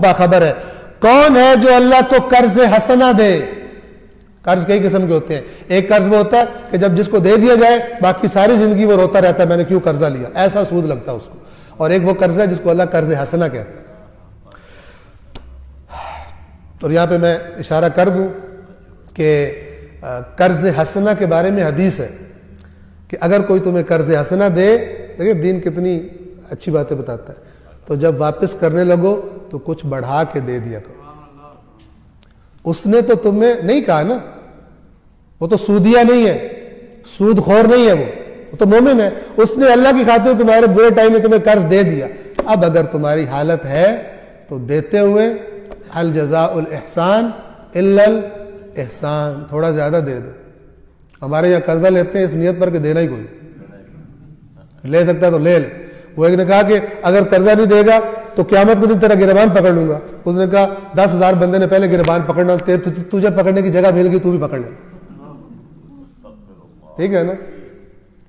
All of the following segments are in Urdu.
باخبر ہے۔ کون ہے جو اللہ کو قرض حسنہ دے؟ قرض کئی قسم کے ہوتے ہیں۔ ایک قرض وہ ہوتا ہے کہ جب جس کو دے دیا جائے باقی ساری زندگی وہ روتا رہتا ہے میں نے کیوں قرضہ لیا، ایسا سود لگتا ہے اس کو۔ اور ایک وہ قرض ہے جس کو اللہ قرض حسنہ کہتا ہے۔ اور یہاں پہ میں اشارہ کر دوں کہ قرض حسنہ کے بارے میں حدیث ہے کہ اگر کوئی تمہیں قرض حسنہ دے، دیکھیں دین کتنی اچھی باتیں بتاتا ہے، تو جب واپس کرنے لگو تو کچھ بڑھا کے دے دیا کرو۔ اس نے تو تمہیں نہیں کہا نا، وہ تو سودیہ نہیں ہے، سود خور نہیں ہے، وہ تو مومن ہے۔ اس نے اللہ کی خاطر تمہارے برے ٹائم میں تمہیں قرض دے دیا۔ اب اگر تمہاری حالت ہے تو دیتے ہوئے هل جزاء الاحسان الا الاحسان، تھوڑا زیادہ دے دو۔ ہمارے یہاں قرضہ لیتے ہیں اس نیت پر کہ دینا ہی کوئی لے سکتا ہے تو لے لے۔ وہ ایک نے کہا کہ اگر قرضہ نہیں دے گا تو قیامت کے دن تیرا گریبان پکڑ لوں گا۔ اس نے کہا 10,000 بندے نے پہلے گریبان پکڑنا، تجھے پکڑنے کی جگہ مل گئی تو بھی پکڑ لے۔ ٹھیک ہے نا؟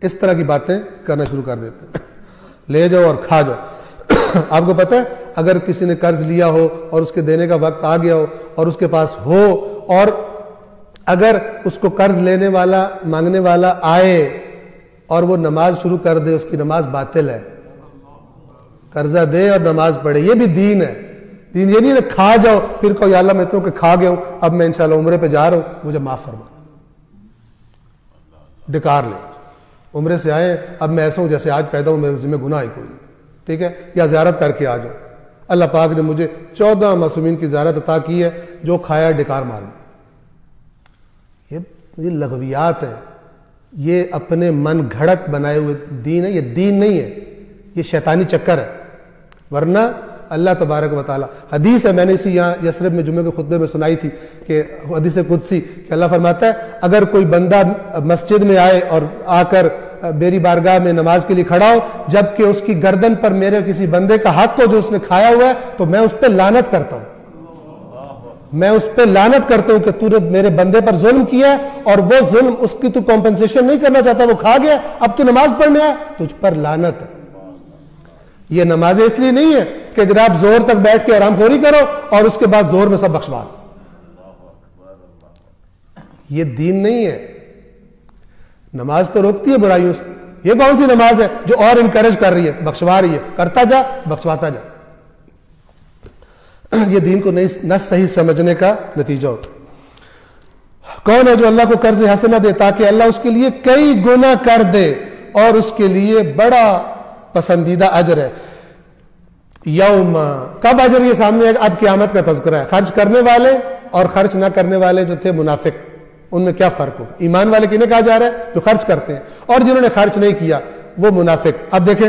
اس طرح کی باتیں کرنا شروع کر دیتے ہیں، لے جاؤ اور کھا جاؤ۔ آپ کو پتہ ہے اگر کسی نے قرض لیا ہو اور اس کے دینے کا وقت آ گیا ہو اور اس کے پاس ہو، اور اگر اس کو قرض لینے والا مانگنے والا آئے اور وہ نماز شروع کر دے، اس کی نماز باطل ہے۔ قرضہ دے اور نماز پڑھے، یہ بھی دین ہے۔ دین یہ نہیں ہے کھا جاؤ پھر کہو یا اللہ میں اتنوں کہ کھا گیا ہوں، اب میں انشاءاللہ عمرے پہ جا رہا ہوں مجھے معاف فرما، ڈکار لے۔ عمرے سے آئے اب میں ایسا ہوں جیسے آج پیدا ہوں، میرے ذمہ گناہ ہی کوئی نہیں، ٹھیک ہے؟ یا زیارت کر کے آ جاؤ، اللہ پاک نے مجھے 14 معصومین کی زیارت عطا کی ہے، جو کھایا ڈکار مار لیں۔ یہ لغویات ہیں، یہ اپنے من گھڑت بنائے ہوئے دین ہے، یہ دین نہیں ہے، یہ شیطانی چکر ہے۔ ورنہ اللہ تبارک و تعالی، حدیث ہے میں نے اسی یہاں یثرب میں جمعے کے خطبے میں سنائی تھی کہ حدیث قدسی کہ اللہ فرماتا ہے اگر کوئی بندہ مسجد میں آئے اور آ کر میری بارگاہ میں نماز کے لیے کھڑا ہو جبکہ اس کی گردن پر میرے کسی بندے کا حق ہو جو اس نے کھایا ہوا ہے، تو میں اس پہ لعنت کرتا ہوں، میں اس پہ لعنت کرتا ہوں کہ تو نے میرے بندے پر ظلم کیا ہے اور وہ ظلم اس کی تو کمپنسیشن نہیں کرنا چاہتا، وہ کھا گیا، اب تو نماز پڑھنے آیا، تجھ پر لعنت ہے۔ یہ نماز اس لیے نہیں ہے کہ جناب زور تک بیٹھ کے آرام خوری کرو اور اس کے بعد زور میں سب بخشوا لو، یہ دین نہیں ہے۔ نماز تو روکتی ہے برائیوں سے، یہ کون سی نماز ہے جو اور انکریج کر رہی ہے، بخشوا رہی ہے، کرتا جا بخشواتا جا۔ یہ دین کو نہ صحیح سمجھنے کا نتیجہ ہوتا ہے۔ کون ہے جو اللہ کو قرض حسنہ دے تاکہ اللہ اس کے لیے کئی گنا کر دے اور اس کے لیے بڑا پسندیدہ اجر ہے۔ یوم، کب اجر؟ یہ سامنے اب قیامت کا تذکرہ ہے۔ خرچ کرنے والے اور خرچ نہ کرنے والے جو تھے منافق، ان میں کیا فرق ہوگا؟ ایمان والے کنہیں کہا جا رہا ہے؟ جو خرچ کرتے ہیں، اور جنہوں نے خرچ نہیں کیا وہ منافق۔ اب دیکھیں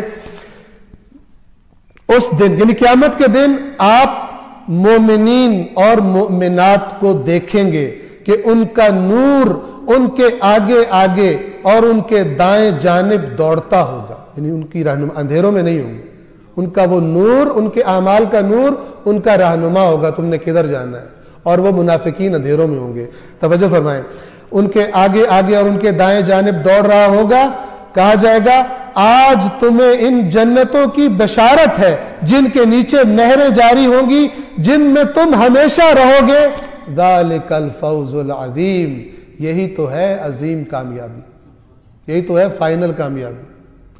اس دن یعنی قیامت کے دن آپ مومنین اور مومنات کو دیکھیں گے کہ ان کا نور ان کے آگے آگے اور ان کے دائیں جانب دوڑتا ہوگا، یعنی ان کی رہنما اندھیروں میں نہیں ہوں گے، ان کا وہ نور، ان کے اعمال کا نور ان کا رہنما ہوگا، تم نے کدھر جانا ہے، اور وہ منافقین اندھیروں میں ہوں گے۔ توجہ فرمائیں، ان کے آگے آگے اور ان کے دائیں جانب دوڑ رہا ہوگا، کہا جائے گا آج تمہیں ان جنتوں کی بشارت ہے جن کے نیچے نہریں جاری ہوں گی، جن میں تم ہمیشہ رہو گے، ذالک الفوز العظیم، یہی تو ہے عظیم کامیابی، یہی تو ہے فائنل کامیابی۔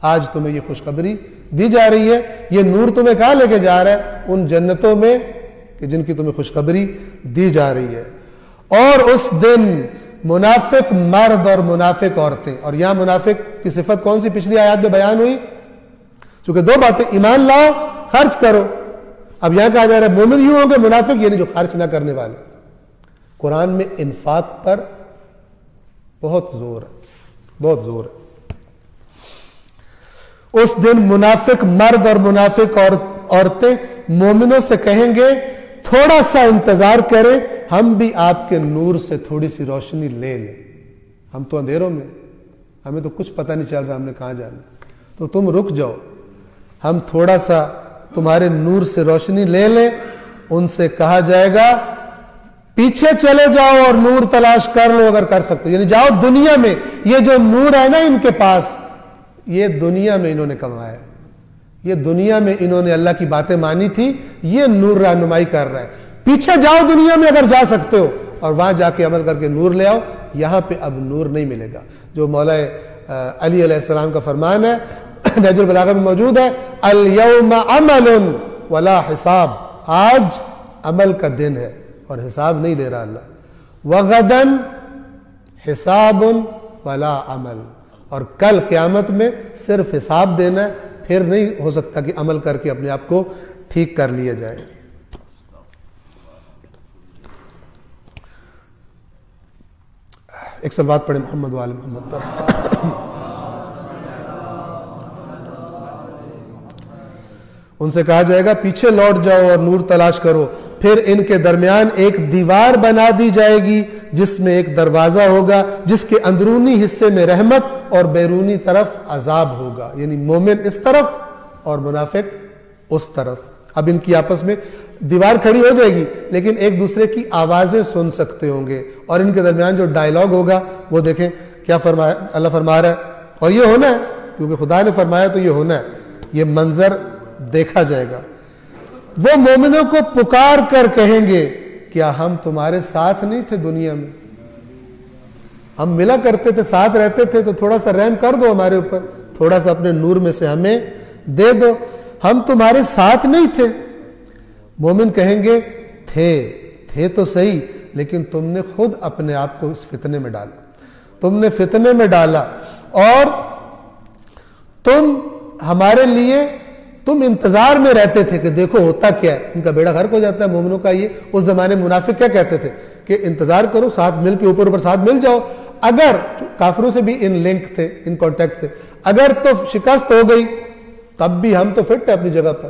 آج تمہیں یہ خوشخبری دی جا رہی ہے، یہ نور تمہیں کہاں لے کے جا رہا ہے؟ ان جنتوں میں کہ جن کی تمہیں خوشخبری دی جا رہی ہے۔ اور اس دن منافق مرد اور منافق عورتیں، اور یہاں منافق کی صفت کون سی پچھلی آیات میں بیان ہوئی؟ چونکہ دو باتیں، ایمان لاؤ، خرچ کرو۔ اب یہاں کہا جا رہا ہے مومن یوں ہوں گے، منافق یعنی جو خرچ نہ کرنے والے۔ قرآن میں انفاق پر بہت زور ہے، بہت زور ہے۔ اس دن منافق مرد اور منافق عورتیں مومنوں سے کہیں گے تھوڑا سا انتظار کریں، ہم بھی آپ کے نور سے تھوڑی سی روشنی لے لیں، ہم تو اندھیروں میں، ہمیں تو کچھ پتہ نہیں چل رہا ہم نے کہاں جانا، تو تم رک جاؤ، ہم تھوڑا سا تمہارے نور سے روشنی لے لیں۔ ان سے کہا جائے گا پیچھے چلے جاؤ اور نور تلاش کر لو اگر کر سکتے، یعنی جاؤ دنیا میں، یہ جو نور ہے نا ان کے پاس، یہ دنیا میں انہوں نے کمایا ہے، یہ دنیا میں انہوں نے اللہ کی باتیں مانی تھی، یہ نور رہنمائی کر رہا ہے. پیچھے جاؤ دنیا میں اگر جا سکتے ہو اور وہاں جا کے عمل کر کے نور لے آؤ. یہاں پہ اب نور نہیں ملے گا. جو مولا علی علیہ السلام کا فرمان ہے نہج البلاغہ میں موجود ہے، الیوم عمل ولا حساب، آج عمل کا دن ہے اور حساب نہیں دے رہا اللہ. وغدن حساب ولا عمل، اور کل قیامت میں صرف حساب دینا ہے، پھر نہیں ہو سکتا کہ عمل کر کے اپنے آپ کو ٹھیک کر لیا جائے. ایک صلوات پڑھیں محمد وآل محمد پر. ان سے کہا جائے گا پیچھے لوٹ جاؤ اور نور تلاش کرو، پھر ان کے درمیان ایک دیوار بنا دی جائے گی جس میں ایک دروازہ ہوگا جس کے اندرونی حصے میں رحمت اور بیرونی طرف عذاب ہوگا. یعنی مومن اس طرف اور منافق اس طرف. اب ان کی آپس میں دیوار کھڑی ہو جائے گی لیکن ایک دوسرے کی آوازیں سن سکتے ہوں گے، اور ان کے درمیان جو ڈائیلاگ ہوگا وہ دیکھیں کیا فرمایا اللہ فرما رہا ہے. اور یہ ہونا ہے کیونکہ خدا نے فرمایا تو یہ ہونا ہے. یہ منظر دیکھا جائے گا. وہ مومنوں کو پکار کر کہیں گے کیا ہم تمہارے ساتھ نہیں تھے دنیا میں؟ ہم ملا کرتے تھے، ساتھ رہتے تھے، تو تھوڑا سا رحم کر دو ہمارے اوپر، تھوڑا سا اپنے نور میں سے ہمیں دے دو، ہم تمہارے ساتھ نہیں تھے؟ مومن کہیں گے تھے تو صحیح، لیکن تم نے خود اپنے آپ کو اس فتنے میں ڈالا، تم نے فتنے میں ڈالا، اور تم ہمارے لیے تم انتظار میں رہتے تھے کہ دیکھو ہوتا کیا ہے. ان کا بیڑا غرق ہو جاتا ہے مومنوں کا. یہ اس زمانے منافق کیا کہتے تھے کہ انتظار کرو، ساتھ مل کے اوپر ساتھ مل جاؤ. اگر کافروں سے بھی ان لنک تھے، ان کانٹیکٹ تھے، اگر تو شکست ہو گئی تب بھی ہم تو فٹ ہے اپنی جگہ پر،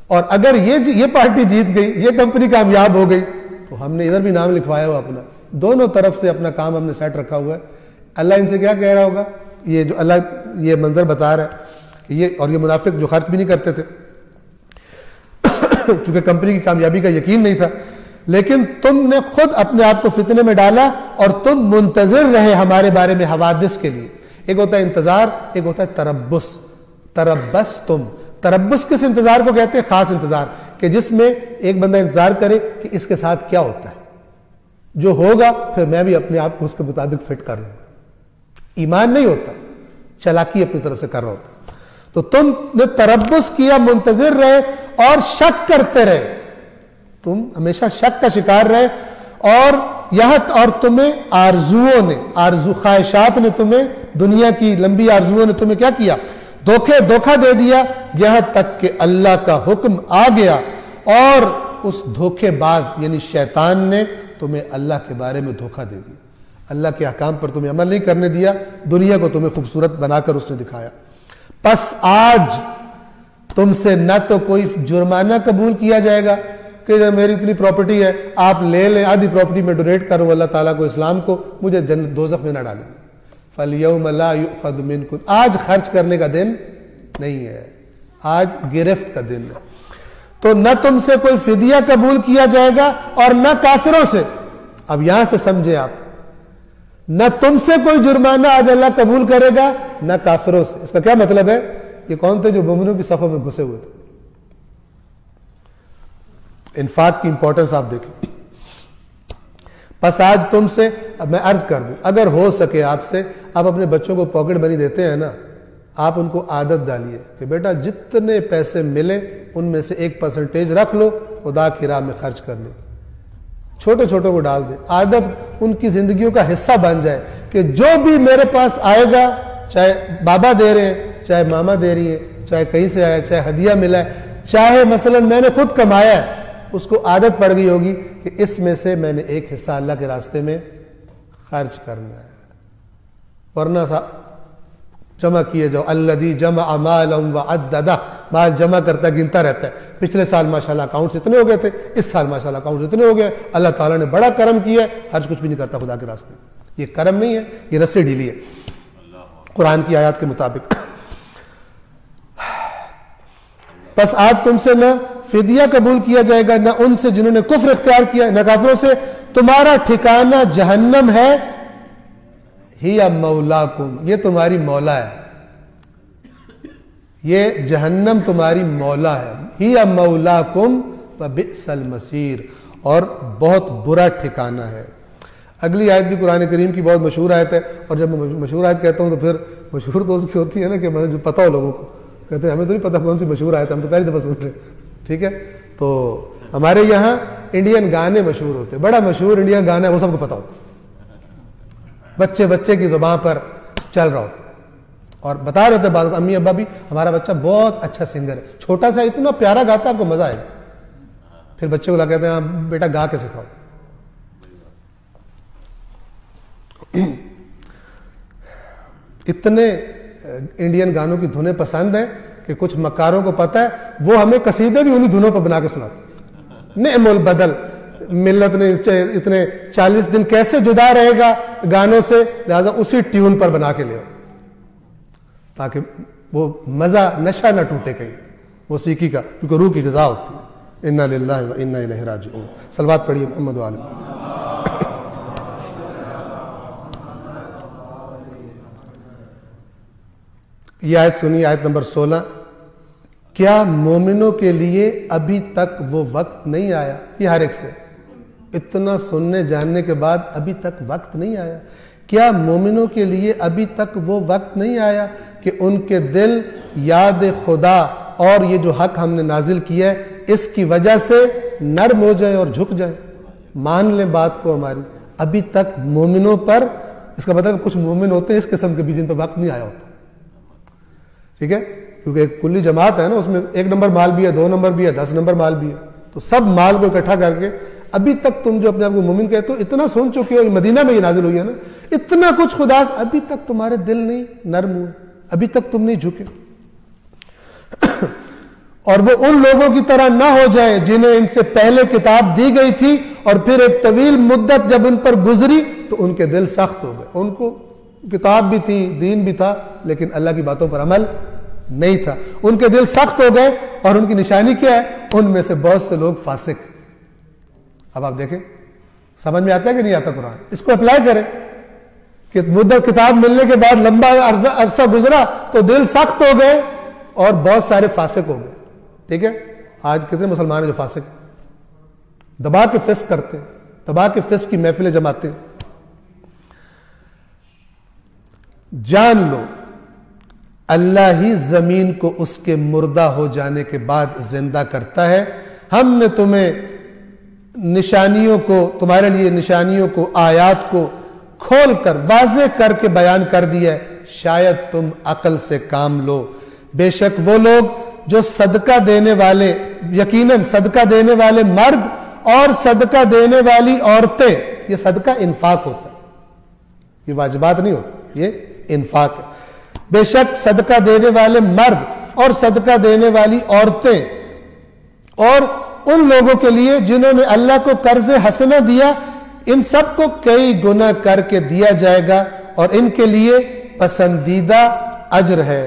اور اگر یہ پارٹی جیت گئی، یہ کمپنی کامیاب ہو گئی، تو ہم نے ادھر بھی نام لکھوایا ہوا اپنا. دونوں طرف سے اپنا کام ہم نے سیٹ رکھا ہوا ہے. اللہ ان سے کیا کہہ رہا ہوگا؟ یہ جو اللہ یہ منظر بتا رہا ہے کہ یہ منافق جو خرچ بھی نہیں کرتے تھے چونکہ کمپنی کی کامیابی کا یقین نہیں تھا، لیکن تم نے خود اپنے آپ کو فتنے میں ڈالا اور تم منتظر رہے ہمارے بارے میں حوادث کے لیے. ایک ہوتا ہے انتظار، ایک ہوتا ہے تربص. تربص تربص کس انتظار کو کہتے ہیں؟ خاص انتظار، کہ جس میں ایک بندہ انتظار کرے کہ اس کے ساتھ کیا ہوتا ہے، جو ہوگا پھر میں بھی اپنے آپ کو اس کے مطابق فٹ کر لوں. ایمان نہیں ہوتا، چلاکی اپنی طرف سے کر رہا ہوتا. تو تم نے تربص کیا، منتظر رہے اور شک کرتے رہے. تم ہمیشہ شک کا شکار رہے، اور تمہیں خواہشات نے تمہیں، دنیا کی لمبی آرزوؤں نے تمہیں کیا کیا؟ دھوکہ دے دیا، یہاں تک کہ اللہ کا حکم آ گیا اور اس دھوکے باز یعنی شیطان نے تمہیں اللہ کے بارے میں دھوکہ دے دیا. اللہ کے احکام پر تمہیں عمل نہیں کرنے دیا، دنیا کو تمہیں خوبصورت بنا کر اس نے دکھایا. پس آج تم سے نہ تو کوئی جرمانہ قبول کیا جائے گا کہ میری اتنی پراپرٹی ہے آپ لے لیں، آدھی پراپرٹی میں ڈونیٹ کروں اللہ تعالیٰ کو، اسلام کو، مجھے جنت دوزخ میں نہ ڈالیں. فَالْيَوْمَ لَا يُؤْخَذُ مِنْكُمْ، آج خرچ کرنے کا دن نہیں ہے، آج گرفت کا دن ہے. تو نہ تم سے کوئی فدیہ قبول کیا جائے گا اور نہ کافروں سے. اب یہاں سے سمجھے آپ، نہ تم سے کوئی جرمانہ آج اللہ قبول کرے گا نہ کافروں سے. اس کا کیا مطلب ہے؟ یہ کون تھے جو مومنوں کی صفوں میں گھسے ہوئے تھے؟ انفاق کی امپورٹنس آپ دیکھیں. پس آج تم سے، اب میں عرض کر دوں، اگر ہو سکے آپ سے، آپ اپنے بچوں کو پاکٹ منی دیتے ہیں نا، آپ ان کو عادت ڈالیے کہ بیٹا جتنے پیسے ملے ان میں سے 1% رکھ لو خدا کی راہ میں خرچ کر لو. چھوٹے چھوٹوں کو ڈال دیں، عادت ان کی زندگیوں کا حصہ بن جائے کہ جو بھی میرے پاس آئے گا، چاہے بابا دے رہے ہیں، چاہے ماما دے رہی ہیں، چاہے کہیں سے آیا، چاہے ہدیہ ملا ہے، چاہے مثلا میں نے خود کمایا ہے، اس کو عادت پڑ گئی ہوگی کہ اس میں سے میں نے ایک حصہ اللہ کے راستے میں خرچ کرنا ہے. ورنہ جمع کیے جاؤ، الذی جمع مالا وعددہ، مال جمع کرتا گنتا رہتا ہے. پچھلے سال ماشاءاللہ اکاؤنٹس اتنے ہو گئے تھے، اس سال ماشاءاللہ اکاؤنٹس اتنے ہو گئے، اللہ تعالیٰ نے بڑا کرم کیا ہے، خرچ کچھ بھی نہیں کرتا خدا کے راستے. یہ کرم نہیں ہے، یہ رسی ڈھیلی ہے قرآن کی آیات کے مطابق. پس آج تم سے نہ فدیہ قبول کیا جائے گا، نہ ان سے جنہوں نے کفر اختیار کیا، نہ کافروں سے. تمہارا ٹھکانہ جہنم ہے، ہی مولاکم، یہ تمہاری مولا ہے. یہ جہنم تمہاری مولا ہے، ہی مولاکم فبئس المصیر، اور بہت برا ٹھکانہ ہے۔ اگلی آیت بھی قرآن کریم کی بہت مشہور آیت ہے، اور جب میں مشہور آیت کہتا ہوں تو پھر مشہور تو اس کی ہوتی ہے نا کہ جو پتہ ہو لوگوں کو، کہتے ہیں ہمیں تو نہیں پتہ کون سی مشہور آیت ہے، ہم تو پہلی دفعہ سن رہے ہیں، ٹھیک ہے؟ تو ہمارے یہاں انڈین گانے مشہور ہوتے ہیں، بڑا مشہور انڈین گانا ہے، وہ سب کو پتہ ہوتا ہے، بچے بچے کی زبان پر چل رہا ہوتا ہے، اور بتا رہے تھے بعض امی ابا بھی ہمارا بچہ بہت اچھا سنگر ہے، چھوٹا سا اتنا پیارا گاتا ہے آپ کو مزہ آئے گا۔ پھر بچے کو لا کہتے ہیں ہاں بیٹا گا کے سکھاؤ۔ اتنے انڈین گانوں کی دھنیں پسند ہیں کہ کچھ مکاروں کو پتہ ہے وہ ہمیں قصیدے بھی انہی دھنوں پر بنا کے سناتے۔ نعم البدل، ملت نے اتنے 40 دن کیسے جدا رہے گا گانوں سے، لہذا اسی ٹیون پر بنا کے لے تاکہ وہ مزہ نشہ نہ ٹوٹے کہیں موسیقی کا، کیونکہ روح کی غذا ہوتی ہے۔ انا للہ و انا الیہ راجعون۔ صلوات پڑھیے محمد و آل محمد۔ یہ آیت سنیے، آیت نمبر 16، کیا مومنوں کے لیے ابھی تک وہ وقت نہیں آیا؟ یہ ہر ایک سے اتنا سننے جاننے کے بعد ابھی تک وقت نہیں آیا؟ کیا مومنوں کے لیے ابھی تک وہ وقت نہیں آیا کہ ان کے دل یاد خدا اور یہ جو حق ہم نے نازل کیا ہے اس کی وجہ سے نرم ہو جائیں اور جھک جائیں، مان لیں بات کو ہماری؟ ابھی تک مومنوں پر، اس کا مطلب کچھ مومن ہوتے ہیں اس قسم کے بھی جن پر وقت نہیں آیا ہوتا، ٹھیک ہے؟ کیونکہ ایک کلی جماعت ہے نا، اس میں 1 نمبر مال بھی ہے، 2 نمبر بھی ہے، 10 نمبر مال بھی ہے، تو سب مال کو اکٹھا کر کے ابھی تک تم جو اپنے آپ کو مومن کہتے ہو اتنا سن چکے ہو، مدینہ میں یہ نازل ہوئی ہے نا، اتنا کچھ خدا سے، ابھی تک تمہارے دل نہیں نرم ہوئے، ابھی تک تم نہیں جھکے، اور وہ ان لوگوں کی طرح نہ ہو جائیں جنہیں ان سے پہلے کتاب دی گئی تھی اور پھر ایک طویل مدت جب ان پر گزری تو ان کے دل سخت ہو گئے۔ ان کو کتاب بھی تھی، دین بھی تھا، لیکن اللہ کی باتوں پر عمل نہیں تھا، ان کے دل سخت ہو گئے، اور ان کی نشانی کیا ہے؟ ان میں سے بہت سے لوگ فاسق۔ اب آپ دیکھیں سمجھ میں آتا ہے کہ نہیں آتا قرآن؟ اس کو اپلائی کریں کہ مدت کتاب ملنے کے بعد لمبا عرصہ گزرا تو دل سخت ہو گئے اور بہت سارے فاسق ہو گئے، ٹھیک ہے؟ آج کتنے مسلمان ہیں جو فاسق، دبا کے فسق کرتے ہیں، دبا کے فسق کی محفلیں جماتے ہیں۔ جان لو اللہ ہی زمین کو اس کے مردہ ہو جانے کے بعد زندہ کرتا ہے، ہم نے تمہیں نشانیوں کو، تمہارے لیے نشانیوں کو، آیات کو کھول کر واضح کر کے بیان کر دیا ہے، شاید تم عقل سے کام لو۔ بے شک وہ لوگ جو صدقہ دینے والے، یقیناً صدقہ دینے والے مرد اور صدقہ دینے والی عورتیں، یہ صدقہ انفاق ہوتا ہے، یہ واجبات نہیں ہوتا، یہ انفاق ہے۔ بے شک صدقہ دینے والے مرد اور صدقہ دینے والی عورتیں، اور ان لوگوں کے لیے جنہوں نے اللہ کو قرض حسنہ دیا، ان سب کو کئی گنا کر کے دیا جائے گا اور ان کے لیے پسندیدہ اجر ہے۔